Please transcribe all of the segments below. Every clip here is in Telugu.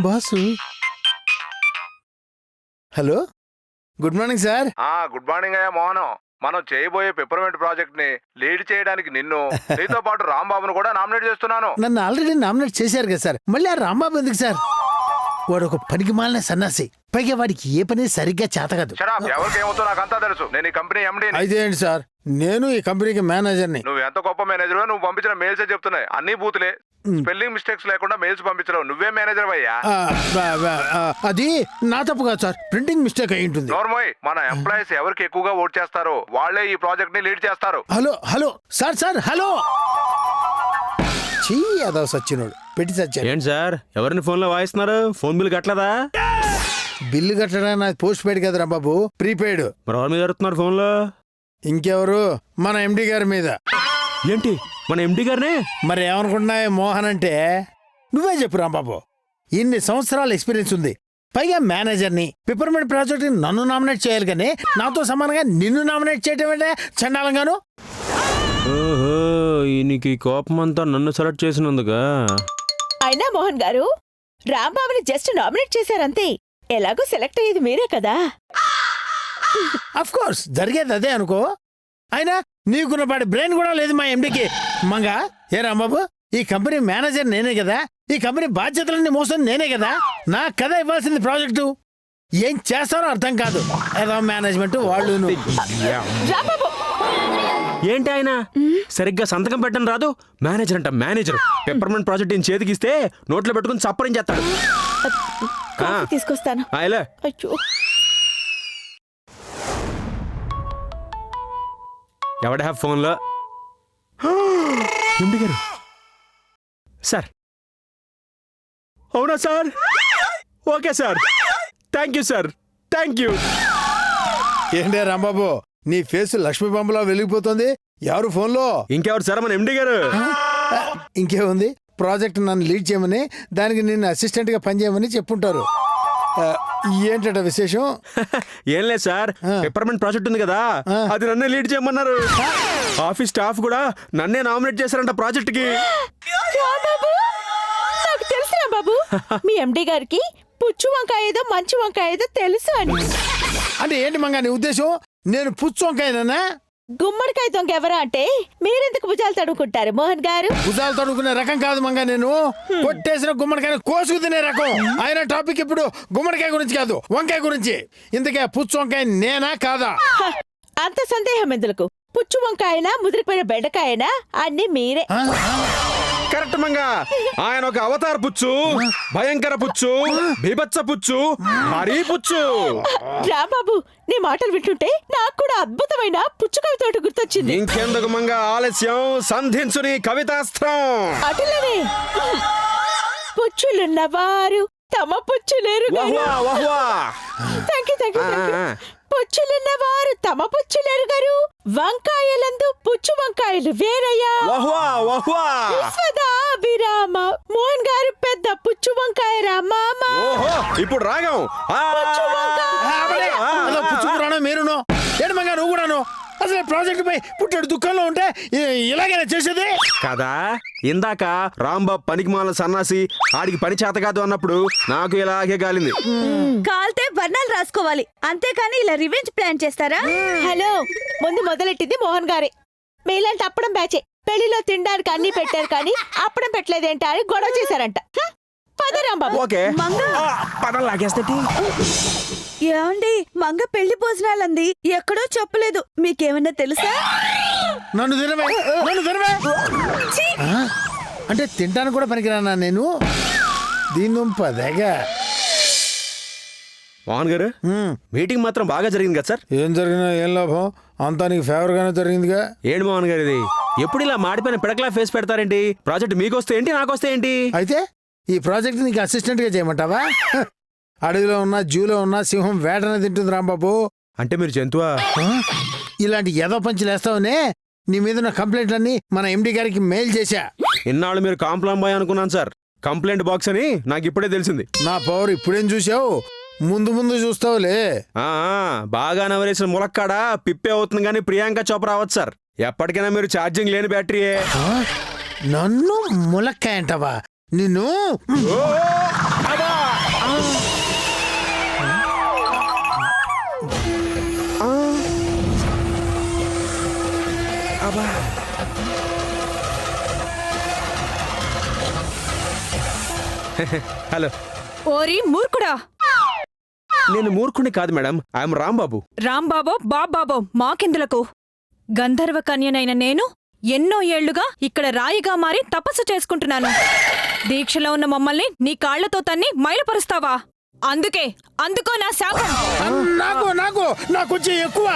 Boss hello good morning sir. Good morning అయ్యా మోహన్. మనం చేయబోయే పెప్పర్మెంట్ ప్రాజెక్ట్ ని లీడ్ చేయడానికి నిన్ను నీతో పాటు రాంబాబును కూడా నామినేట్ చేస్తున్నాను. నన్ను ఆల్రెడీ నామినేట్ చేశారు కదా సార్, మళ్ళీ ఆ రాంబాబు ఎందుకు సార్? వాడు ఒక పనికి మాలిన సన్నాసి, పైగా వాడికి ఏ పని సరిగ్గా చేతగదు. ఎవరికి ఏమవుతుందో నాకు అంతా తెలుసు. నేను ఈ కంపెనీ ఎండి. అయితే ఏంటి సార్, నేను ఈ కంపెనీకి మేనేజర్ని. నువ్వు ఎంత గొప్ప మేనేజర్, నువ్వు పంపించిన మెయిల్స్ చెప్తున్నాయి. అన్ని బూతులే, స్పెల్లింగ్ మిస్టేక్స్ లేకుండా మెయిల్స్ పంపించడం. నువ్వే మేనేజర్ అయ్యా. అది నా తప్పు కాదు సార్, ప్రింటింగ్ మిస్టేక్ అయి ఉంటుంది. నోర్మోయ్, మన ఎంప్లాయీస్ ఎవరికి ఎక్కువగా ఓట్ చేస్తారో వాళ్ళే ఈ ప్రాజెక్ట్ ని లీడ్ చేస్తారు. Hello hello sir sir hello. చీ అదవ సచ్చినోడు పెట్టి సచ్చాడు. ఏంటి సార్ ఎవరిని ఫోన్ లో వాయిస్తున్నారు? ఫోన్ బిల్ కట్టలేదా? బిల్లు కట్టడానికి నాకు పోస్ట్ పెయిడ్ కదరా బాబు, ప్రీపెయిడ్. మరి ఎవరి మీద జరుగుతున్నారు ఫోన్ లో? ఇంకెవరు, మన ఎండి గారి మీద. ఏంటి మన ఎండి గారినే? మరి ఏమనుకుంటున్నావే మోహన్ అంటే? నువ్వే చెప్పు రాంబాబు. ఇన్ని సంవత్సరాల ఎక్స్పీరియన్స్ ఉంది, పైగా మేనేజర్ని. పిపర్మెంట్ ప్రాజెక్ట్ నన్ను నామినేట్ చేయాలి కానీ నాతో సమానంగా నిన్ను నామినేట్ చేయటం అంటే చండాలంగాను. ఓహో, ఈయనకి కోపం అంతా నన్ను సెలెక్ట్ చేసినందుగా. అయినా మోహన్ గారు, రాంబాబుని జస్ట్ నామినేట్ చేశారంతే. ఎలాగో సెలెక్ట్ అయ్యేది మీరే కదా. అఫ్ కోర్స్ జరిగేది అదే అనుకో. అయినా నీకున్న పాటి బ్రెయిన్ కూడా లేదు మా ఎండికి. మంగా ఏ రాంబాబు, ఈ కంపెనీ మేనేజర్ నేనే కదా, ఈ కంపెనీ బాధ్యతలన్నీ మోసం నేనే కదా. నాకు కదా ఇవ్వాల్సింది ప్రాజెక్టు. ఏం చేస్తారో అర్థం కాదు. ఏదో మేనేజ్మెంట్ వాళ్ళు. రాంబాబు ఏంటి ఆయన సరిగ్గా సంతకం పెట్టడం రాదు? మేనేజర్ అంట మేనేజర్. పెప్పర్మెంట్ ప్రాజెక్ట్ ఈయన చేతికిస్తే నోట్లో పెట్టుకుని చప్పరం చేస్తాడు. కాఫీ తీసుకొస్తాను. అయ్యో ఎవడ ఫోన్లో? ఎండి గారు సార్. అవునా sir? Okay sir, thank you sir, thank you. ఏంటే రాంబాబు, నీ ఫేస్ లక్ష్మీ బొమ్మలా వెలిగిపోతుంది. ఎవరు ఫోన్లో? ఇంకెవరు సార్, మన ఎండి గారు. ఇంకేముంది, ప్రాజెక్ట్ నన్ను లీడ్ చేయమని, దానికి నిన్ను అసిస్టెంట్ గా పనిచేయమని చెప్పుంటారు. ఏంటట విశేషం? ఏం లేదు సార్, పెప్పర్మెంట్ ప్రాజెక్ట్ ఉంది కదా, అది నన్నే లీడ్ చేయమన్నారు. ఆఫీస్ స్టాఫ్ కూడా నన్నే నామినేట్ చేశారంట ప్రాజెక్ట్ కి. నాకు తెలుసు రాంబాబు, మీ ఎండి గారికి పుచ్చు వంకాయ ఏదో మంచి వంకాయ ఏదో తెలుసు అని. అంటే ఏంటి మంగా నీ ఉద్దేశం? నేను పుచ్చు వంకాయనా? గుమ్మడికాయ దొంగ ఎవరా అంటే మీరెందుకు భుజాలు తడుకుంటారు మోహన్ గారు? భుజాలు తడుకునే రకం కాదు మంగా నేను. కొట్టేసిన గుమ్మడికాయ కోసుకు తినే రకం. ఆయన టాపిక్ ఇప్పుడు గుమ్మడికాయ గురించి కాదు, వంకాయ గురించి. ఇందుకే పుచ్చు వంకాయ నేనా కాదా? అంత సందేహం ఎందుకు? పుచ్చు వంకాయనా ముదిరిపోయిన బెండకాయనా అన్ని మీరే. కరెక్ట్ మంగా. ఆయన ఒక అవతార పుచ్చు, భయంకర పుచ్చు, బీభత్స పుచ్చు, మరీ పుచ్చు. రాంబాబు, నీ మాటలు వింటుంటే నాకు కూడా అద్భుతమైన పుచ్చు కవిత గుర్తొచ్చింది. ఇంకెందుకు మంగా ఆలస్యం, సంధించు నీ కవితాస్త్రం. అటులనే పుచ్చులున్నవారు తమ పుచ్చులేరు. పుచ్చులున్నవారు తమ పుచ్చులేరు గారు. వంకాయలందు పుచ్చు వంకాయలు వేరయ్యా. విరామ మోహన్ గారు పెద్ద పుచ్చు వంకాయ రామామ. ఇప్పుడు రాగం పుచ్చు పురాణం మీరును. ఏంటి మంగా నువ్వు కూడాను? అసలు ప్రాజెక్ట్ పై పుట్టాడు దుఃఖంలో ఉంటే ఇలాగైనా చేసేది కదా. ఇందాక రాంబాబు పనికి మాల సన్నాసి, ఆడికి పని చేత కాదు అన్నప్పుడు నాకు ఇలాగే కాలింది. కాల్తే వర్ణాలు రాసుకోవాలి, అంతేకాని ఇలా రివెంజ్ ప్లాన్ చేస్తారా? హలో, ముందు మొదలెట్టింది మోహన్ గారే. మీలాంటి అప్పడం బ్యాచే. పెళ్లిలో తినడానికి అన్ని పెట్టారు కానీ అప్పడం పెట్టలేదేంట అని గొడవ చేశారంట. పద రాంబాబు. ఓకే, పదం లాగేస్తటి. ఏమండి, మంగ పెళ్లి భోజనాలంది, ఎక్కడో చెప్పలేదు. మీకేమన్నా తెలుసా? నన్ను తినవే, నన్ను తినవే. అంటే తింటాను కూడా పనికిరానా నేను? దీని పదగా. మోహన్ గారు, మీటింగ్ మాత్రం బాగా జరిగింది కదా సార్? ఏం జరిగినా ఏం లాభం, అంతా నీకు ఫేవర్ గానే జరిగిందిగా. ఏంటి మోహన్ గారు ఇది? ఎప్పుడు ఇలా మాడిపోయిన పిడకలా ఫేస్ పెడతారేంటి? ప్రాజెక్ట్ మీకొస్తే ఏంటి, నాకొస్తే ఏంటి? అయితే ఈ ప్రాజెక్ట్ నీకు అసిస్టెంట్ గా చేయమంటావా? అడవిలో ఉన్న జూలో ఉన్న సింహం వేటనే తింటుంది రాంబాబు. అంటే మీరు జంతువా? ఇలాంటి ఏదో పంచులు వేస్తావనే నీ మీద ఉన్న కంప్లైంట్లన్నీ మన ఎండి గారికి మెయిల్ చేశా. ఇన్నాళ్ళు మీరు కాంప్లాన్ బాయ్ అనుకున్నాను సార్. కంప్లైంట్ బాక్స్ అని నాకు ఇప్పుడే తెలిసింది. నా పవర్ ఇప్పుడేం చూసావు, ముందు ముందు చూస్తావులే. బాగా నవరేసిన ములక్కాడ పిప్పే అవుతుంది కానీ ప్రియాంక చోప్రా అవ్వచ్చు సార్. ఎప్పటికైనా మీరు ఛార్జింగ్ లేని బ్యాటరీయే. నన్ను ములక్కాయ అంటావా? నిన్ను హలో, ఓరి మూర్ఖుడా! నేను మూర్ఖుని కాదు మేడం, ఐఎమ్ రాంబాబు. రాంబాబో బాబాబో మాకెందులకు? గంధర్వ కన్యనైన నేను ఎన్నో ఏళ్లుగా ఇక్కడ రాయిగా మారి తపస్సు చేసుకుంటున్నాను. దీక్షలో ఉన్న మమ్మల్ని నీ కాళ్లతో తన్ని మైలపరుస్తావా? అందుకో నా శాపం. నాకు కొంచెం ఎక్కువ.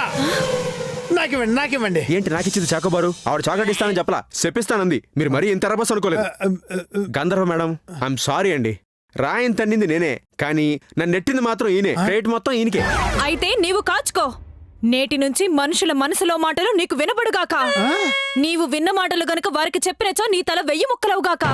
నాకివ్వండి. ఏంటి నాకిచ్చింది చాకోబారు? ఆవిడ చాక్లెట్ ఇస్తానని చెప్పలా, చెప్పిస్తానంది. మీరు మరీ ఇంత రభస్ అనుకోలేదు. గంధర్వ మేడం, ఐఎమ్ సారీ అండి. రాయిని తన్నింది నేనే, కానీ నన్ను నెట్టింది మాత్రం ఈయనే. క్రెడిట్ మొత్తం ఈయనకే. అయితే నీవు కాచుకో. నేటి నుంచి మనుషుల మనసులో మాటలు నీకు వినబడుగాక. నీవు విన్న మాటలు గనుక వారికి చెప్పినచో నీ తల 1000 ముక్కలవుగాక.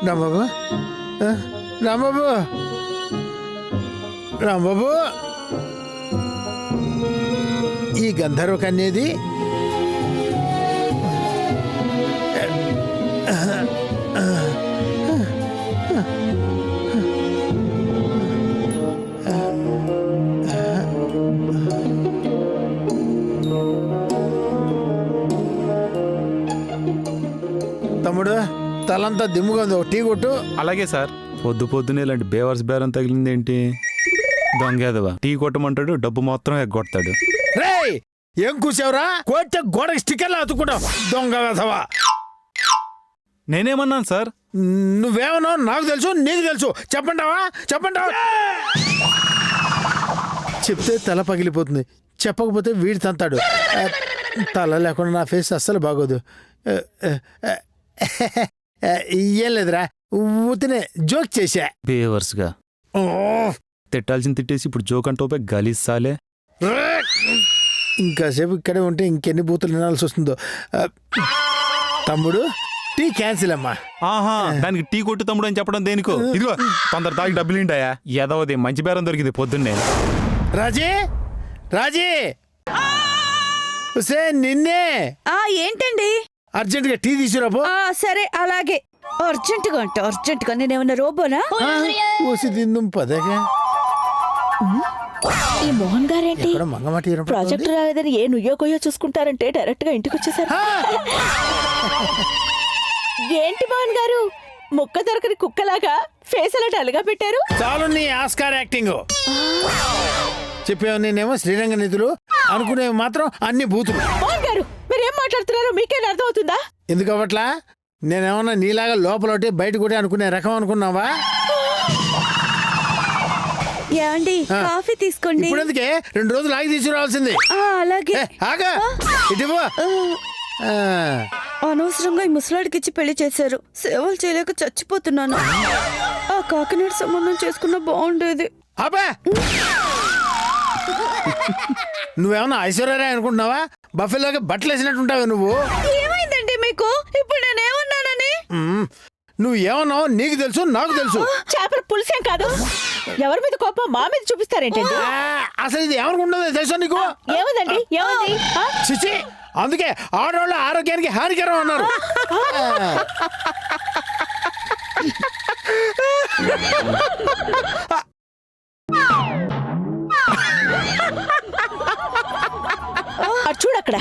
రాంబాబు, రాంబాబు, రాంబాబు, ఈ గంధర్వ కన్యేది? తమ్ముడు, తలంతా దిమ్ముగా ఉంది, ఒక టీ కొట్టు. అలాగే సార్. పొద్దునే ఇలాంటి బేవర్స్ బేరం తగిలిందేంటి? దొంగేదవా టీ కొట్టమంటాడు, డబ్బు మొత్తం ఎగ్గొడతాడు. రేయ్, ఏం కూసావురా? కోట గోడకి స్టిక్కర్లు అతుకుంటావు, దొంగ వెధవా. నేనేమన్నాను సార్? నువ్వేమన్నా నాకు తెలుసు, నీకు తెలుసు. చెప్పంటావా? చెప్తే తల పగిలిపోతుంది, చెప్పకపోతే వీడి తంతాడు. తల లేకుండా నా ఫేస్ అస్సలు బాగోదు. ఏం లేదురా, ఊతినే జోక్ చేశా. బేవర్స్గా తిట్టాల్సిన తిట్టేసి ఇప్పుడు జోక్ అంటోపే గలీసాలే. ఇంకాసేపు ఇక్కడే ఉంటే ఇంకెన్ని బూతులు వినాల్సి వస్తుందో. తమ్ముడు, టీ క్యాన్సిల్ అమ్మా. ఆహా, దానికి టీ కొట్టు తమ్ముడు అని చెప్పడం దేనికో? ఇదిగో తొందర తాగి డబ్బులు ఇంటాయా? ఏదోది మంచి బేరం దొరికింది పొద్దున్నే. రాజీ నిన్నే. ఏంటండి? అర్జెంట్ గా టీ తీసుకురాబో. సరే, అలాగే. అర్జెంటుగా నేనేమన్నా రోబోనా? ఓసి తిందుం పదగా. ఈ మోహన్ గారేంటి మంగమాటి ప్రాజెక్ట్ రాలేదని ఏ నుయ్యో గొయ్యో చూసుకుంటారంటే డైరెక్ట్ గా ఇంటికి వచ్చేసారు. ఏంటి మోహన్ గారు, ముక్క దొరకని కుక్కలాగా ఫేస్ అలా డల్గా పెట్టారు? చాలు నీ ఆస్కార్ యాక్టింగ్. చెప్పావు, నేనేమో శ్రీరంగ నిధులు అనుకునేవి మాత్రం అన్ని బూతులు. మోహన్ గారు, మీరేం మాట్లాడుతున్నారో మీకేం అర్థం అవుతుందా? ఎందుకు అవట్లా? నేనేమన్నా నీలాగా లోపల బయట కూడా అనుకునే రకం అనుకున్నావా? ఏమండి, కాఫీ తీసుకోండి. ఇప్పుడు ఎందుకే? 2 రోజులు ఆగి తీసుకురావాల్సింది. అలాగే. ఆగా ఇటువో. అనవసరంగా ఈ ముసలాడికి ఇచ్చి పెళ్లి చేశారు. సేవలు చేయలేక చచ్చిపోతున్నాను. ఆ కాకినాడ సంబంధం చేసుకున్నా బాగుండేది. అబ్బా, నువ్వేమన్నా ఐశ్వర్యరాయ్ అనుకుంటున్నావా? బఫెలోకి బట్టలు వేసినట్టుంటావా నువ్వు? ఏమైందండి మీకు? ఇప్పుడు నేనేమన్నానని? నువ్వు ఏమన్నావు నీకు తెలుసు, నాకు తెలుసు. చేపల పులుసేం కాదు. ఎవరి మీద కోపం మా మీద చూపిస్తారేంటండి? అసలు ఇది ఏమనుకుంటుందో తెలుసా నీకు? ఏముందండి, ఏముంది? చిచి, అందుకే ఆడవాళ్ళ ఆరోగ్యానికి హానికరం అన్నారు. చూడక్కడ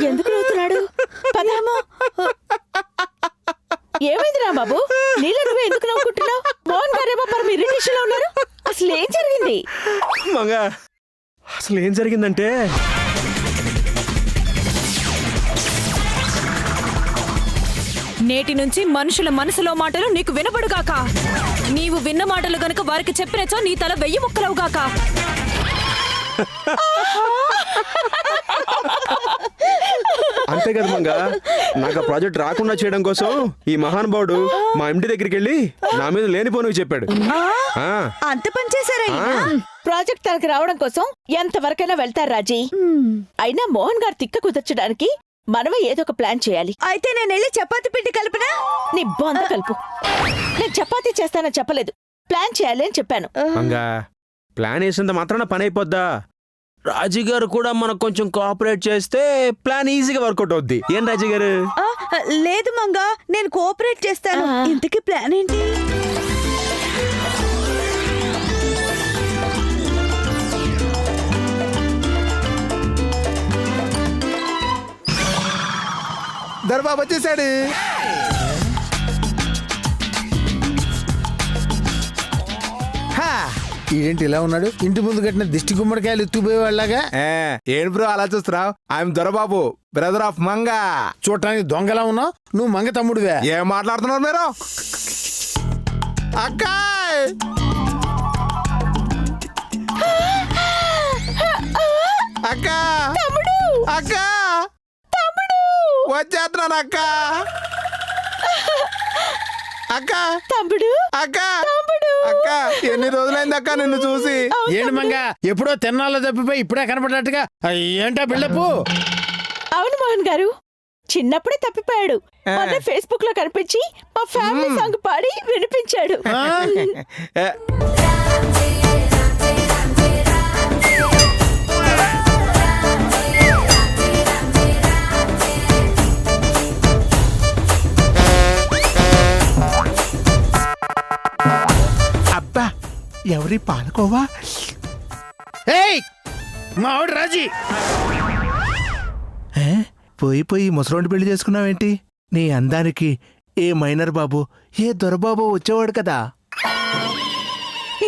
ఎందుకు నవ్వుతున్నాడు? పదామో. ఏమైంది రాంబాబు, నీళ్ళు నువ్వు ఎందుకు నవ్వుకుంటున్నావు? మోహన్ గారేమో పరమ ఇరిటేషన్ లో ఉన్నారు. అసలు ఏం జరిగింది? మంగా, అసలు ఏం జరిగిందంటే, నేటి నుంచి మనుషుల మనసులో మాటలు నీకు వినబడుగాక. నీవు విన్న మాటలు గనుక వారికి చెప్పినచో నీ తల 1000 ముక్కలవుగాక. అంతే కదా మంగా. నాకు ఆ ప్రాజెక్ట్ రాకుండా చేయడం కోసం ఈ మహానుభావుడు మా ఎండి దగ్గరికి వెళ్ళి నా మీద లేనిపోనివి చెప్పాడు. అంత పని చేశారా? ప్రాజెక్ట్ తనకి రావడం కోసం ఎంతవరకైనా వెళ్తారు రాజీ. అయినా మోహన్ గారు తిక్క కుదర్చడానికి మనమే ఏదో ఒక ప్లాన్ చేయాలి. అయితే నేను వెళ్ళి చపాతి పిండి కలుపునా? నీ బొంద కలుపు. నేను చపాతీ చేస్తానని చెప్పలేదు, ప్లాన్ చేయాలి అని చెప్పాను. మంగా ప్లాన్ వేసినంత మాత్రాన పని అయిపోద్దా? రాజీ గారు కూడా మనకు కొంచెం కోఆపరేట్ చేస్తే ప్లాన్ ఈజీగా వర్కౌట్ అవుద్ది. ఏం రాజీ గారు? లేదు మంగా, నేను కోఆపరేట్ చేస్తాను. ఇంతకీ ప్లాన్ ఏంటి? దర్బాబు వచ్చేసాడు. ఏంటి ఇలా ఉన్నాడు? ఇంటి ముందు కట్టిన దిష్టి గుమ్మడికాయలు ఎత్తుకుపోయేవాళ్ళగా. ఏంటి బ్రో అలా చూస్తున్నావు? I'm Dorababu, brother of Manga. చూడటానికి దొంగలా ఉన్నావు. నువ్వు మంగ తమ్ముడివే. ఏం మాట్లాడుతున్నారు మీరు? అక్కాయ్ అక్క, అక్క, వచ్చేస్తున్నాను అక్క. అక్క, తమ్ముడు, అక్క, అక్క, ఎన్ని రోజులైంది అక్క నిన్ను చూసి? ఏంటి మంగ ఎప్పుడో తిన్నాలో తప్పిపోయి ఇప్పుడే కనపడ్డట్టుగా ఏంటా బిల్డప్? అవును మోహన్ గారు, చిన్నప్పుడే తప్పిపోయాడు. మొన్న ఫేస్బుక్ లో కనిపించి మా ఫ్యామిలీ సాంగ్ పాడి వినిపించాడు. అబ్బా, ఎవరి పాలకోవా? ఏయ్ మా ఆవిడ రాజీ. పోయి పోయి ముసలోండి పెళ్లి చేసుకున్నావేంటి? నీ అందానికి ఏ మైనర్ బాబు, ఏ దొరబాబు వచ్చేవాడు కదా.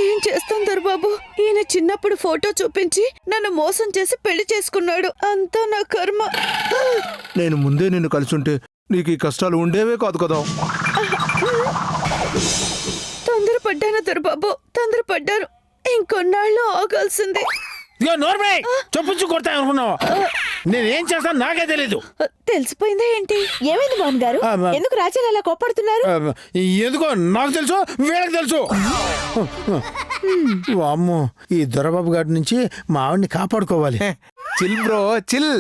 ఏం చేస్తాం దొరబాబు, ఈయన చిన్నప్పుడు ఫోటో చూపించి నన్ను మోసం చేసి పెళ్లి చేసుకున్నాడు. అంతా నా కర్మ. నేను ముందే నిన్ను కలిసుంటే నీకు ఈ కష్టాలు ఉండేవే కాదు కదా. తొందరపడ్డాను దొరబాబు, తొందరపడ్డాను. ఇంకొన్నాళ్ళు ఆగాల్సిందే. ఇదిగో నోర్మే, చొప్పుచ్చు కొడతా అనుకున్నావు. నేనేం చేస్తాను నాకే తెలీదు. తెలిసిపోయిందా ఏంటి? ఏమైంది మోహన్ గారు? ఎందుకు రాజాని అలా కోపడుతున్నారు? ఎందుకో నాకు తెలుసు, వీళ్ళకి తెలుసు. అమ్మో, ఈ దొరబాబు గారి నుంచి మా ఆవిడ్ని కాపాడుకోవాలి. Chill bro, chill.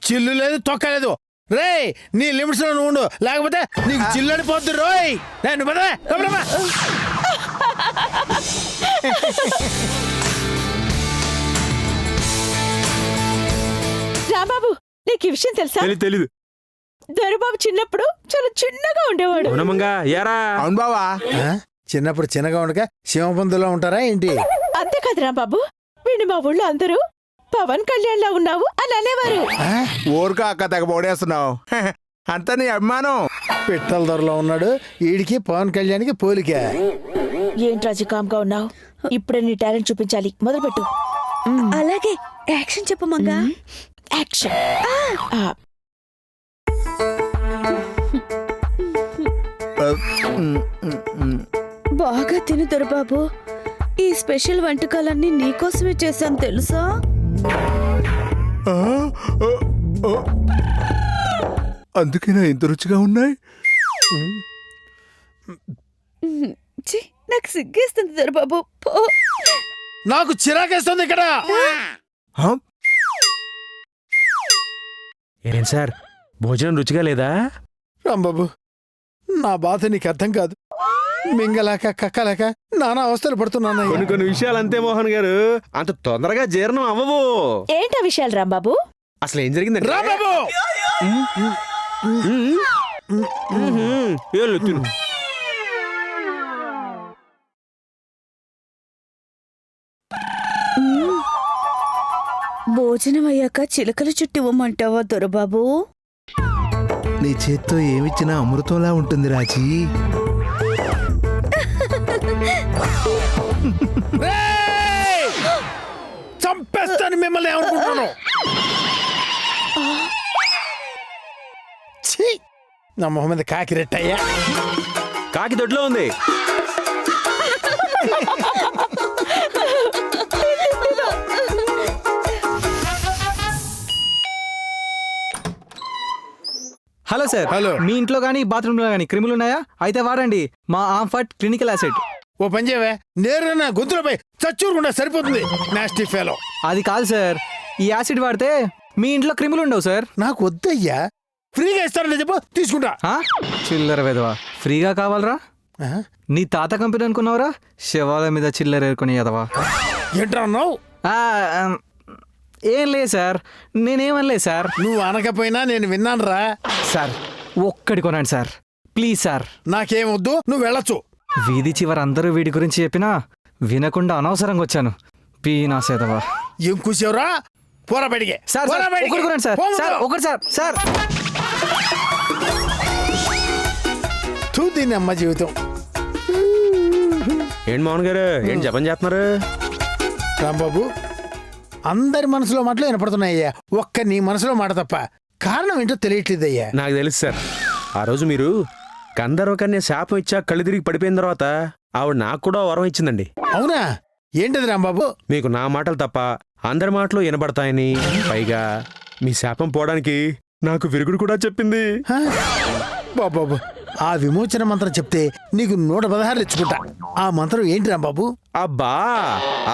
చిల్లు లేదు, తొక్క లేదు. రే నీ లిమిట్స్ లో నువ్వు ఉండు, లేకపోతే నీకు చిల్లడిపోద్దు. రోయ్ నేను రాంబాబు, నీకు ఈ విషయం తెలుసా? తెలీదు. దొరబాబు చిన్నప్పుడు చాలా చిన్నగా ఉండేవాడు. అవునమంగా, యారా? అవును బావా. చిన్నప్పుడు చిన్నగా ఉండగా శివపందులో ఉంటారా ఏంటి? అంతేకాదు రాంబాబు, వీడిని మా ఊళ్ళో అందరూ పవన్ కళ్యాణ్ లా ఉన్నావు అని అనేవారు. ఊరుకా అక్క, తెగ పోడేస్తున్నావు. అంతా నీ అభిమానం. పిట్టల ధరలో ఉన్నాడు. వీడికి పవన్ కళ్యాణ్కి పోలిక. ఏంటి రాజు కామ్గా ఉన్నావు? ఇప్పుడే నీ టాలెంట్ చూపించాలి, మొదలుపెట్టు. అలాగే, యాక్షన్ చెప్పు మంగా. యాక్షన్. బాగా తిను దొరబాబు. ఈ స్పెషల్ వంటకాలన్నీ నీకోసమే చేశాను తెలుసా? అందుకేనా ఇంత రుచిగా ఉన్నాయి? ఛీ, నాకు సిగ్గేస్తుంది దొరబాబు. పో. నాకు చిరాకేస్తుంది ఇక్కడ. ఏం సార్, భోజనం రుచిగా లేదా? రాంబాబు, నా బాధ నీకు అర్థం కాదు. మింగలేక కక్కలేక నానా అవస్థలు పడుతున్నాను. కొన్ని విషయాలు అంతే మోహన్ గారు, అంత తొందరగా జీర్ణం అవ్వవు. ఏంటా విషయాలు రాంబాబు? అసలు ఏం జరిగిందంటే, రాంబాబు ఏళ్ళు తిను. భోజనం అయ్యాక చిలకలు చుట్టి ఇవ్వమంటావా దొరబాబు? నీ చేత్తో ఏమిచ్చినా అమృతంలా ఉంటుంది రాజీ. చంపేస్తాను మిమ్మల్ని ఏమనుకుంటున్నాను. నా మొహం మీద కాకి రెట్టయ్యా. కాకి దొడ్లో ఉంది. Hello sir. హలో. మీ ఇంట్లో గానీ బాత్రూమ్ లో గానీ క్రిములు ఉన్నాయా? అయితే వాడండి మా ఆంఫర్ట్ క్లినికల్ యాసిడ్. ఓ పని చేయవే, నేరుగా నా గొంతులపై చచ్చూరుకుండా సరిపోతుంది. Nasty fellow. అది కాదు సార్, ఈ యాసిడ్ వాడితే మీ ఇంట్లో క్రిములు ఉండవు సార్. నాకు వద్దయ్యా, ఫ్రీగా ఇస్తారని చెప్పు, తీసుకుంటా. ఆ? చిల్లర వెదవా, ఫ్రీగా కావాలరా? ఆ? నీ తాత కంపెనీ అనుకున్నావురా? శవాల మీద చిల్లర ఏరుకుని ఎదవా. ఏంట్రా అన్నావు? ఆ, ఏం లేదు సార్, నేనేమనలేదు సార్. నువ్వు అనకపోయినా నేను విన్నానురా. సార్ ఒక్కడి కొనండి సార్, ప్లీజ్ సార్. నాకేం వద్దు, నువ్వు వెళ్ళొచ్చు. వీధి చివరి అందరూ వీడి గురించి చెప్పినా వినకుండా అనవసరంగా వచ్చాను. పీనాసేదవా. ఏం కూసేవరా? పోరా బయటికి. సార్ పోరా సార్, బయటికి. ఒకటి కొనండి సార్. పో సార్ ముందు. ఒకటి సార్. సార్ తూ, దీన్ని అమ్మ జీవితం. ఏంటి మోహన్ గారు, ఏంటి జపం చేస్తున్నారు? రాంబాబు, అందరి మనసులో మాటలు వినపడుతున్నాయ్యా, ఒక్క నీ మనసులో మాట తప్ప. కారణం ఏంటో తెలియట్లేదయ్యా. నాకు తెలుసు సార్. ఆ రోజు మీరు గంధర్వకన్య శాపం ఇచ్చా కళ్ళు తిరిగి పడిపోయిన తర్వాత ఆవిడ నాకు కూడా వరం ఇచ్చిందండి. అవునా? ఏంటది రాంబాబు? మీకు నా మాటలు తప్ప అందరి మాటలు వినబడతాయని, పైగా మీ శాపం పోవడానికి నాకు విరుగుడు కూడా చెప్పింది. హ? బాబాబు, ఆ విమోచన మంత్రం చెప్తే నీకు 116 ఇచ్చుకుంటా. ఆ మంత్రం ఏంటి రాంబాబు? అబ్బా,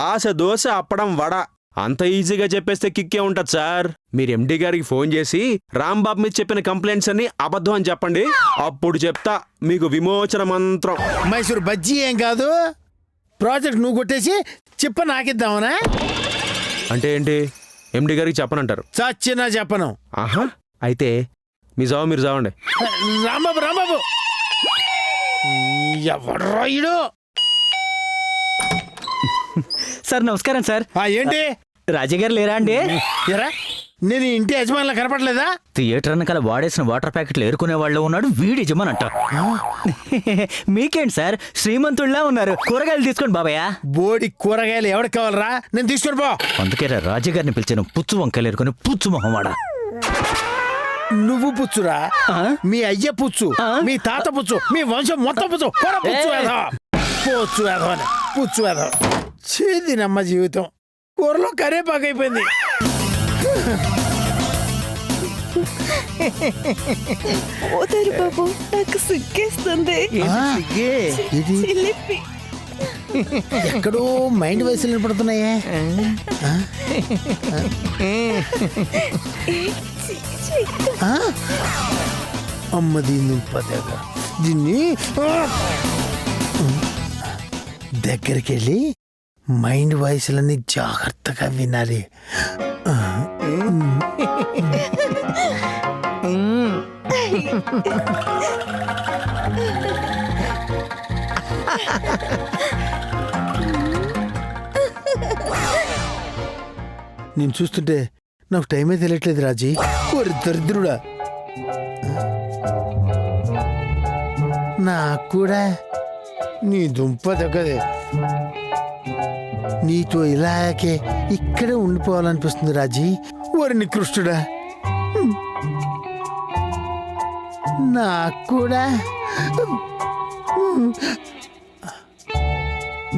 ఆశ దోశ అప్పడం వడ అంత ఈజీగా చెప్పేస్తే కిక్కే ఉంటది సార్. మీరు ఎండి గారికి ఫోన్ చేసి రాంబాబు మీద చెప్పిన కంప్లైంట్స్ అన్ని అబద్ధం అని చెప్పండి, అప్పుడు చెప్తా మీకు విమోచన మంత్రం. మైసూర్ బజ్జీ ఏం కాదు, ప్రాజెక్ట్ నువ్వు కొట్టేసి చిప్ప నాకిద్దామనా? అంటే ఏంటి? ఎండి గారికి చెప్పనంటారు? చచ్చినా చెప్పను. ఆహా, అయితే మీ జావ మీరు జావండి. రాంబాబు, రాంబాబు, ఎవడ్రాయుడు? సార్ నమస్కారం సార్. ఏంటి రాజగారు లేరా అండి? ఎరా, నేను ఈ ఇంటి యజమానిలా కనపడలేదా? థియేటర్ వెనకాల వాడేసిన వాటర్ ప్యాకెట్లు ఏరుకునే వాళ్ళు ఉన్నాడు, వీడి యజమానంట. మీకేంటి సార్, శ్రీమంతుల్లా ఉన్నారు. కూరగాయలు తీసుకోండి బాబాయ్. బోడి కూరగాయలు ఎవరికి కావాలరా? నేను తీసుకొని పో. అందుకే రాజుగారిని పిలిచాను, పుచ్చు వంకాయలు ఏరుకుని పుచ్చు మొహమాడ. నువ్వు పుచ్చురా? మీ అయ్య పుచ్చు, మీ తాత పుచ్చు, మీ వంశం మొత్తం పుచ్చు. పోరా, పుచ్చు వేధవ. పుచ్చు వేధవ అని. పుచ్చు వేధవ. చేదినమ్మ జీవితం. కూరలో కరేపాకు అయిపోయింది. పోతారు బాబు, నాకు సిగ్గేస్తుంది. ఇది చిలిపి. ఎక్కడో మైండ్ వయసులు నిలబడుతున్నాయే. అమ్మ దీన్ని పదగా దీన్ని దగ్గరికి వెళ్ళి మైండ్ వాయిస్లన్నీ జాగ్రత్తగా వినాలి. నేను చూస్తుంటే నాకు టైమే తెలియట్లేదు రాజీ. ఓరి దరిద్రుడా, నాకు కూడా నీ దుంప దగ్గదే. నీతో ఇలాగే ఇక్కడే ఉండిపోవాలనిపిస్తుంది రాజీ. ఓరి నికృష్టుడా, నాకు కూడా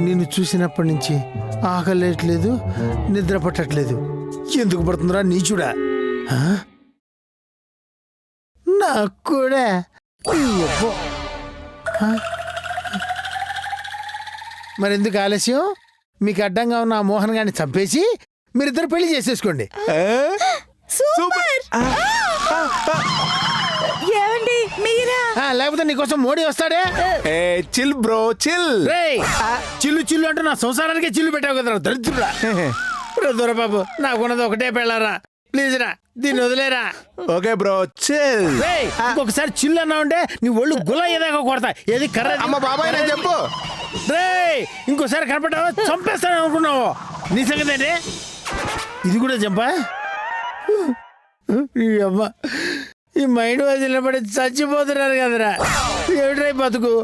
నిన్ను చూసినప్పటి నుంచి ఆకలేట్లేదు, నిద్ర పట్టట్లేదు. ఎందుకు పడుతుందిరా నీచుడా? నాకు కూడా మరెందుకు ఆలస్యం? మీకు అడ్డంగా ఉన్న ఆ మోహన్ గారిని చంపేసి మీరిద్దరు పెళ్లి చేసేసుకోండి. ఏమండి మీరా? లేకపోతే నీకోసం మోడీ వస్తాడే. Chill bro chill. రేయ్, చిల్లు చిల్లు అంటూ నా సంసారానికే చిల్లు పెట్టావు కదరా దరిద్రుడా. దొరబాబు, నాకున్నది ఒకటే పెళ్ళారా, ప్లీజ్ రా, దీన్ని వదిలేరా. Okay bro chill. రేయ్, ఇంకొకసారి చిల్లు అన్నా ఉంటే నీ ఒళ్ళు గుల ఏదాకా కొడతా. ఏది కర్ర? అమ్మ బాబాయ్ నేను చెప్పు. రేయ్, ఇంకోసారి కనపడ్డావా చంపేస్తాను అనుకున్నావు. నీ సంగతి ఏంటి? ఇది కూడా చంపా? ఈ అమ్మ, ఈ మైండ్ వాజ్ నిలబడి చచ్చిపోతున్నారు కదరా. ఏమిట్రై బతుకు.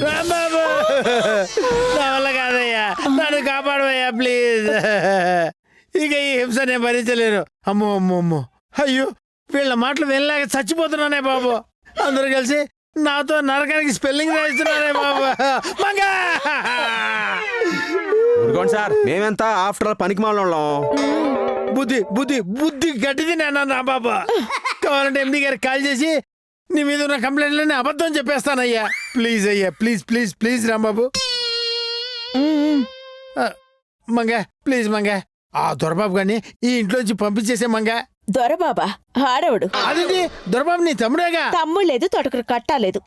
రాంబాబు, నా వల్ల కాదయ్యా, నన్ను కాపాడవయ్యా ప్లీజ్. ఇక ఈ హింస నేను భరించలేను. అమ్మో అమ్మో అమ్మో, అయ్యో, వీళ్ళ మాటలు వినలేక చచ్చిపోతున్నానే బాబు. అందరూ కలిసి నాతో నరకానికి స్పెల్లింగ్ రాయిస్తున్నారే బాబు. మంగా ఊరుకోండి సార్, మేమెంత ఆఫ్టర్ ఆల్ పనికి మాలం. బుద్ధి బుద్ధి బుద్ధి గట్టిది నాన్న రాంబాబు. కావాలంటే ఎండి గారికి కాల్ చేసి నీ మీద ఉన్న కంప్లైంట్లన్నీ అబద్ధం చెప్పేస్తానయ్యా. ప్లీజ్ అయ్యా, please please please Rambabu. Manga please Manga, ఆ దొరబాబు గాని ఈ ఇంట్లోంచి పంపించేసే మంగ. దొరబాబా ఆడవడు. అదేంటి దొరబాబు నీ తమ్ముడేగా. తమ్ముడు లేదు, తొటకరు కట్టాలేదు.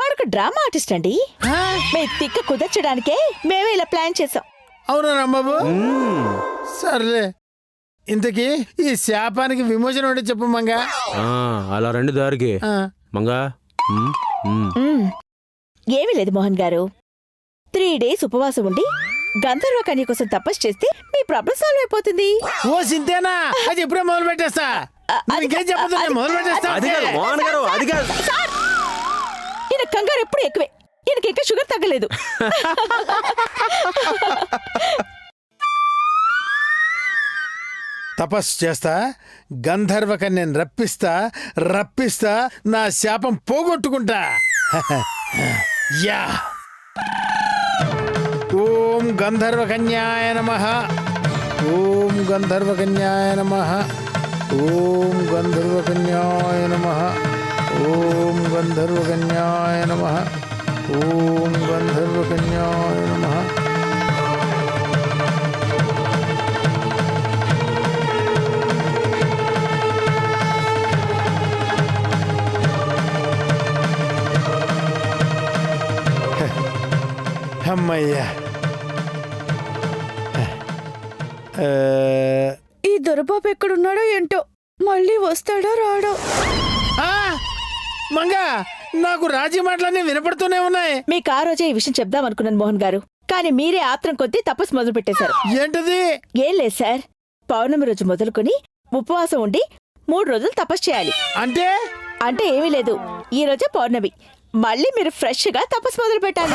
వాడుకు డ్రామా ఆర్టిస్ట్ అండి. మీ తిక్క కుదర్చడానికే మేమే ఇలా ప్లాన్ చేసాం. అవునా రాంబాబు? సర్లే, ఇంతకీ ఈ శాపానికి విమోచన ఉంటే చెప్పు మంగ. అలా రండి దారికి మంగా. ఏమీ లేదు మోహన్ గారు, 3 days ఉపవాసం ఉండి గంధర్వ కన్య కోసం తపస్సు చేస్తే మీ ప్రాబ్లం సాల్వ్ అయిపోతుంది. ఓ సింతేనా? అది ఇప్పుడే మొదలు పెట్టేస్తా. ఇంకేం చెప్పదు, మొదలు పెట్టేస్తా. అది కాదు మోహన్ గారు, అది కాదు. ఈయన కంగారు ఎప్పుడు ఎక్కువే. ఈయనకి ఇంకా షుగర్ తగ్గలేదు. తపస్సు చేస్తా, గంధర్వ కన్యను రప్పిస్తా, నా శాపం పోగొట్టుకుంటా. యా. ఓం గంధర్వ కన్యాయ నమః. ఓం గంధర్వ కన్యాయ నమః. ఓం గంధర్వ కన్యాయ నమః. ఓం గంధర్వ కన్యాయ నమః. ఓం గంధర్వ కన్యాయ నమః. అమ్మయ్యా. ఈ దొరబాబు ఎక్కడున్నాడో ఏంటో, మళ్ళీ వస్తాడో రాడో. మంగా, నాకు రాజీ మాటలన్నీ వినపడుతూనే ఉన్నాయి. మీకు ఆ రోజే ఈ విషయం చెప్దాం అనుకున్నాను మోహన్ గారు, కానీ మీరే ఆత్రం కొద్దీ తపస్సు మొదలు పెట్టేశారు. ఏంటది? ఏం లేదు సార్, పౌర్ణమి రోజు మొదలుకొని ఉపవాసం ఉండి 3 రోజులు తపస్సు చేయాలి. అంటే ఏమీ లేదు, ఈ రోజే పౌర్ణమి. మళ్ళీ మీరు ఫ్రెష్ గా తపస్సు మొదలు పెట్టాలి.